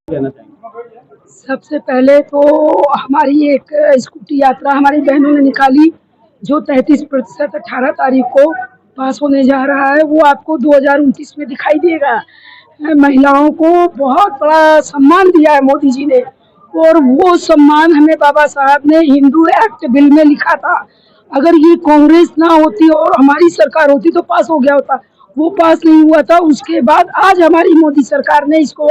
कहना चाहेंगे? सबसे पहले तो हमारी एक स्कूटी यात्रा हमारी बहनों ने निकाली, जो 33% 18 तारीख को पास होने जा रहा है, वो आपको 2029 में दिखाई देगा। महिलाओं को बहुत बड़ा सम्मान दिया है मोदी जी ने, और वो सम्मान हमें बाबा साहब ने हिंदू एक्ट बिल में लिखा था। अगर ये कांग्रेस ना होती और हमारी सरकार होती तो पास हो गया होता, वो पास नहीं हुआ था। उसके बाद आज हमारी मोदी सरकार ने इसको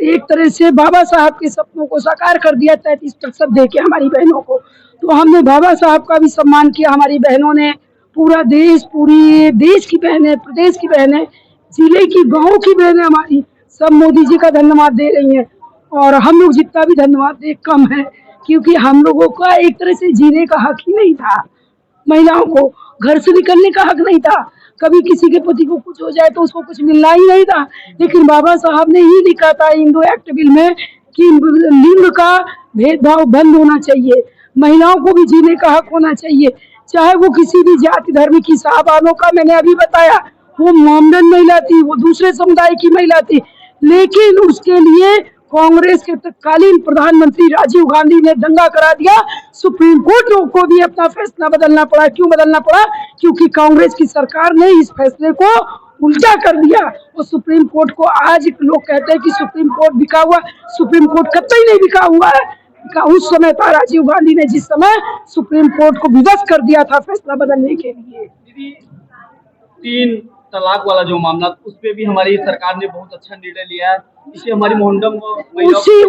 एक तरह से बाबा साहब के सपनों को साकार कर दिया, 33% दे के हमारी बहनों को। तो हमने बाबा साहब का भी सम्मान किया। हमारी बहनों ने, पूरा देश, पूरी देश की बहनें, प्रदेश की बहनें, जिले की, गाँव की बहनें हमारी सब मोदी जी का धन्यवाद दे रही हैं। और हम लोग जितना भी धन्यवाद दे कम है, क्योंकि हम लोगों का एक तरह से जीने का हक ही नहीं था। महिलाओं को घर से निकलने का हक नहीं था। कभी किसी के पति को कुछ हो जाए तो उसको कुछ मिलना ही नहीं था। लेकिन बाबा साहब ने ही लिखा था हिंदू एक्ट बिल में कि लिंग का भेदभाव बंद होना चाहिए, महिलाओं को भी जीने का हक होना चाहिए, चाहे वो किसी भी जाति धर्म की। साहबानों का मैंने अभी बताया, वो मोमडन महिला थी, वो दूसरे समुदाय की महिला थी, लेकिन उसके लिए कांग्रेस के तत्कालीन प्रधानमंत्री राजीव गांधी ने दंगा करा दिया। सुप्रीम कोर्ट को भी अपना फैसला बदलना पड़ा। क्यों बदलना पड़ा? क्योंकि कांग्रेस की सरकार ने इस फैसले को उल्टा कर दिया। और सुप्रीम कोर्ट को आज लोग कहते हैं कि सुप्रीम कोर्ट बिका हुआ, सुप्रीम कोर्ट कतई नहीं बिका हुआ है। उस समय था राजीव गांधी ने, जिस समय सुप्रीम कोर्ट को विवश कर दिया था फैसला बदलने के लिए। तीन तलाक वाला जो मामला, उस पे भी हमारी सरकार ने बहुत अच्छा निर्णय लिया है। इसे हमारी मोहम्मदम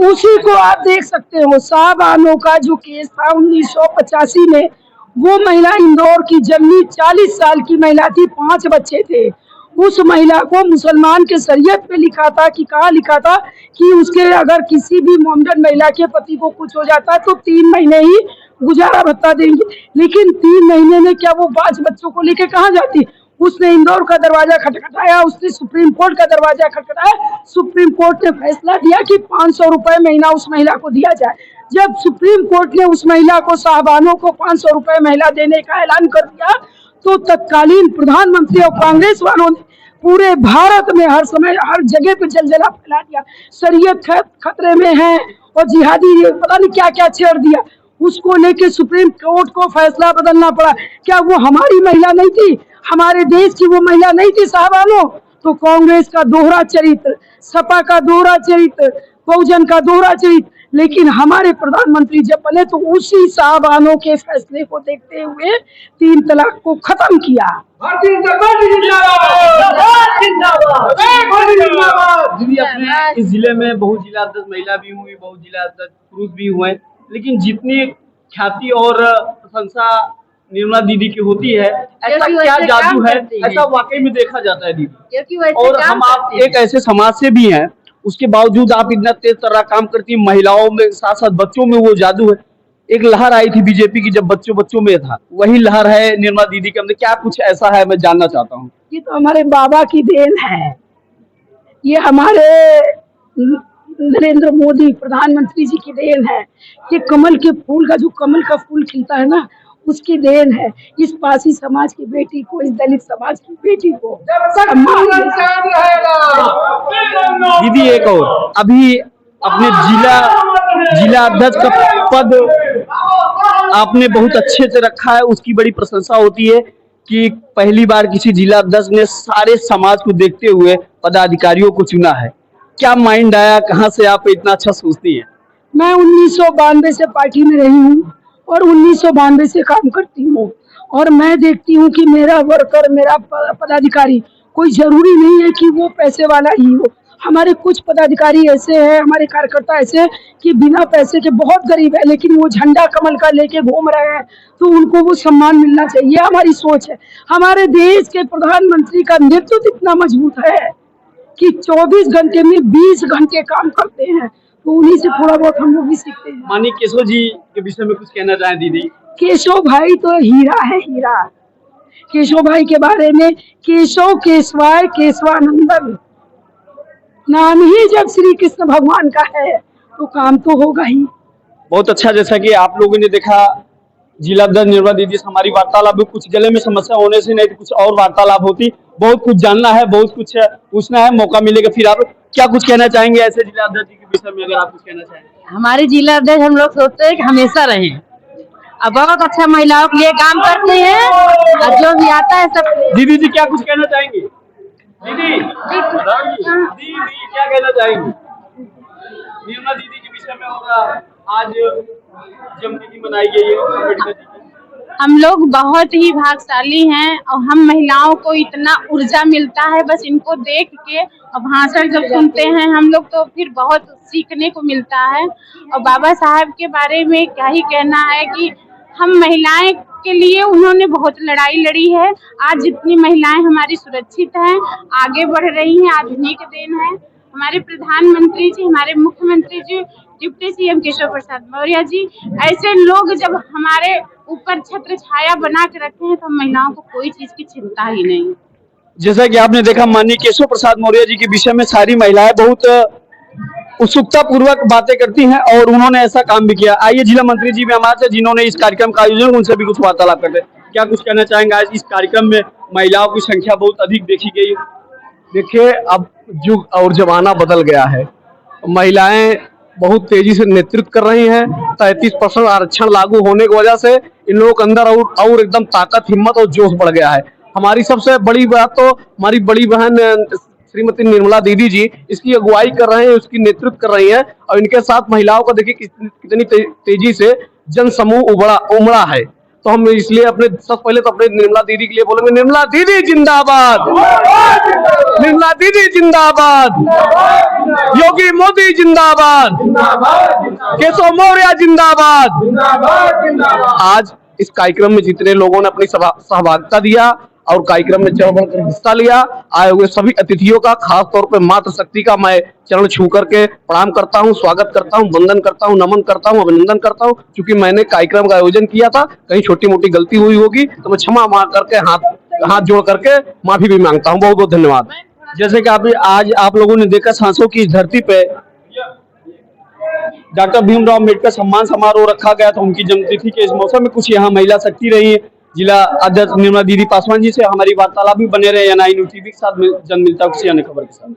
उसी को आप देख सकते हो। साहबानों का जो केस था 1985 में, वो महिला इंदौर की जन्मी 40 साल की महिला थी, 5 बच्चे थे। उस महिला को मुसलमान के शरीयत पे लिखा था कि कहाँ लिखा था कि उसके अगर किसी भी मोमडन महिला के पति को कुछ हो जाता तो 3 महीने ही गुजारा भत्ता देंगे। लेकिन 3 महीने में क्या वो 5 बच्चों को लेके कहाँ जाती? उसने इंदौर का दरवाजा खटखटाया, उसने सुप्रीम कोर्ट का दरवाजा खटखटाया। सुप्रीम कोर्ट ने फैसला दिया कि 500 रुपए महीना उस महिला को दिया जाए। जब सुप्रीम कोर्ट ने उस महिला को, साहबानों को 500 रुपए महीना देने का ऐलान कर दिया, तो तत्कालीन प्रधानमंत्री और कांग्रेस वालों ने पूरे भारत में हर समय हर जगह पे जलजला फैला दिया। शरीयत खतरे में है और जिहादी पता नहीं क्या क्या छेड़ दिया। उसको लेके सुप्रीम कोर्ट को फैसला बदलना पड़ा। क्या वो हमारी महिला नहीं थी? हमारे देश की वो महिला नहीं थी साहबानों? तो कांग्रेस का दोहरा चरित्र, सपा का दोहरा चरित्र, बहुजन का दोहरा चरित्र। लेकिन हमारे प्रधानमंत्री जब बने तो उसी साहबानों के फैसले को देखते हुए 3 तलाक को खत्म किया। दीदी, अपने इस जिले में बहुत जिला अध्यक्ष महिला भी हुई, बहुत जिला अध्यक्ष पुरुष भी हुए, लेकिन जितनी ख्याति और प्रशंसा निर्मला दीदी की होती है, ऐसा क्या जादू है? ऐसा वाकई में देखा जाता है दीदी। और हम आप एक ऐसे समाज से भी हैं, उसके बावजूद आप इतना तेज तरह काम करती हैं। महिलाओं में साथ साथ बच्चों में वो जादू है। एक लहर आई थी बीजेपी की, जब बच्चों में था, वही लहर है निर्मला दीदी के अंदर। क्या कुछ ऐसा है, मैं जानना चाहता हूँ। ये तो हमारे बाबा की देन है, ये हमारे नरेंद्र मोदी प्रधानमंत्री जी की देन है। ये कमल के फूल का, जो कमल का फूल खिलता है ना, उसकी देन है। इस पासी समाज की बेटी को, इस दलित समाज की बेटी को दीदी, एक और, अभी अपने जिला अध्यक्ष का पद आपने बहुत अच्छे से रखा है, उसकी बड़ी प्रशंसा होती है कि पहली बार किसी जिला अध्यक्ष ने सारे समाज को देखते हुए पदाधिकारियों को चुना है। क्या माइंड आया, कहाँ से आप इतना अच्छा सोचती हैं? मैं 1992 से पार्टी में रही हूँ और 1992 से काम करती हूँ, और मैं देखती हूँ कि मेरा वर्कर, मेरा पदाधिकारी, कोई जरूरी नहीं है कि वो पैसे वाला ही हो। हमारे कुछ पदाधिकारी ऐसे हैं, हमारे कार्यकर्ता ऐसे हैं कि बिना पैसे के बहुत गरीब है, लेकिन वो झंडा कमल का लेके घूम रहे हैं, तो उनको वो सम्मान मिलना चाहिए। हमारी सोच है। हमारे देश के प्रधानमंत्री का नेतृत्व इतना मजबूत है कि 24 घंटे में 20 घंटे काम करते हैं, तो उन्हीं से थोड़ा बहुत हम लोग भी सीखते हैं। माननीय केशव जी के विषय में कुछ कहना चाहें दीदी? केशव भाई तो हीरा है, हीरा। केशव भाई के बारे में, केशव केशवाय केशवानंदन नाम ही जब श्री कृष्ण भगवान का है तो काम तो होगा ही। बहुत अच्छा। जैसा कि आप लोगों ने देखा, जिला अध्यक्ष निर्मला दीदी से हमारी वार्तालाप, कुछ गले में समस्या होने से नहीं तो कुछ और वार्तालाप होती। बहुत कुछ जानना है, बहुत कुछ पूछना है, मौका मिलेगा फिर आप क्या कुछ कहना चाहेंगे ऐसे जिला अध्यक्ष जी के विषय में, अगर आप कुछ कहना चाहें? हमारे जिला अध्यक्ष हम लोग सोचते हैं कि हमेशा रहे, अब बहुत अच्छा महिलाओं के लिए काम करते हैं और जो भी आता है सब। दीदी जी क्या कुछ कहना चाहेंगे? दीदी क्या कहना चाहेंगे निर्मला दीदी के विषय में? होगा आज जन्मतिथि मनाई गई है अम्बेडकर जी की। हम लोग बहुत ही भाग्यशाली हैं और हम महिलाओं को इतना ऊर्जा मिलता है बस इनको देख के, और भाषण जब सुनते हैं हम लोग तो फिर बहुत सीखने को मिलता है। और बाबा साहब के बारे में क्या ही कहना है कि हम महिलाएं के लिए उन्होंने बहुत लड़ाई लड़ी है। आज जितनी महिलाएं हमारी सुरक्षित हैं, आगे बढ़ रही हैं, आधुनिक देन है हमारे प्रधानमंत्री जी, हमारे मुख्यमंत्री जी, डिप्टी सीएम केशव प्रसाद मौर्य जी। ऐसे लोग जब हमारे ऊपर छत्र छाया बना के रखे हैं तो हम महिलाओं को कोई चीज की चिंता ही नहीं। जैसा कि आपने देखा माननीय केशव प्रसाद मौर्य जी के विषय में सारी महिलाएं बहुत उत्सुकता पूर्वक बातें करती हैं और उन्होंने ऐसा काम भी किया। आइए जिला मंत्री जी भी हमारे से जिन्होंने इस कार्यक्रम का आयोजन, उनसे भी कुछ वार्तालाप करते हैं। क्या कुछ कहना चाहेंगे? आज इस कार्यक्रम में महिलाओं की संख्या बहुत अधिक देखी गई। देखिए, अब युग और जमाना बदल गया है, महिलाएं बहुत तेजी से नेतृत्व कर रही हैं। 33% आरक्षण लागू होने की वजह से इन लोगों के अंदर और एकदम ताकत, हिम्मत और जोश बढ़ गया है। हमारी सबसे बड़ी बात तो हमारी बड़ी बहन श्रीमती निर्मला दीदी जी इसकी अगुवाई कर रहे हैं, उसकी नेतृत्व कर रही हैं और इनके साथ महिलाओं का देखिए कितनी तेजी से जन समूह उमड़ा है। तो हम इसलिए सबसे पहले तो अपने निर्मला दीदी के लिए बोलेंगे, निर्मला दीदी जिंदाबाद, निर्मला दीदी जिंदाबाद, योगी मोदी जिंदाबाद, केशव मौर्य जिंदाबाद। आज इस कार्यक्रम में जितने लोगों ने अपनी सहभागिता दिया और कार्यक्रम में चढ़ बढ़कर हिस्सा लिया, आए हुए सभी अतिथियों का, खास तौर पे मातृ शक्ति का मैं चरण छू करके प्रणाम करता हूं, स्वागत करता हूं, वंदन करता हूं, नमन करता हूं, अभिनंदन करता हूं। क्योंकि मैंने कार्यक्रम का आयोजन किया था, कहीं छोटी मोटी गलती हुई होगी तो मैं क्षमा मांग करके हाथ जोड़ करके माफी भी मांगता हूं। बहुत बहुत धन्यवाद। जैसे कि आज आप लोगों ने देखा सांसों की इस धरती पे डॉक्टर भीमराव अम्बेडकर सम्मान समारोह रखा गया था उनकी जन्मतिथि के इस मौसम में। कुछ यहाँ महिला शक्ति रही है। जिला अध्यक्ष निर्मला दीदी पासवान जी से हमारी वार्तालाप भी बने रहे। NI न्यूज़ टीवी के साथ जन मिलता है किसी अन्य खबर के साथ।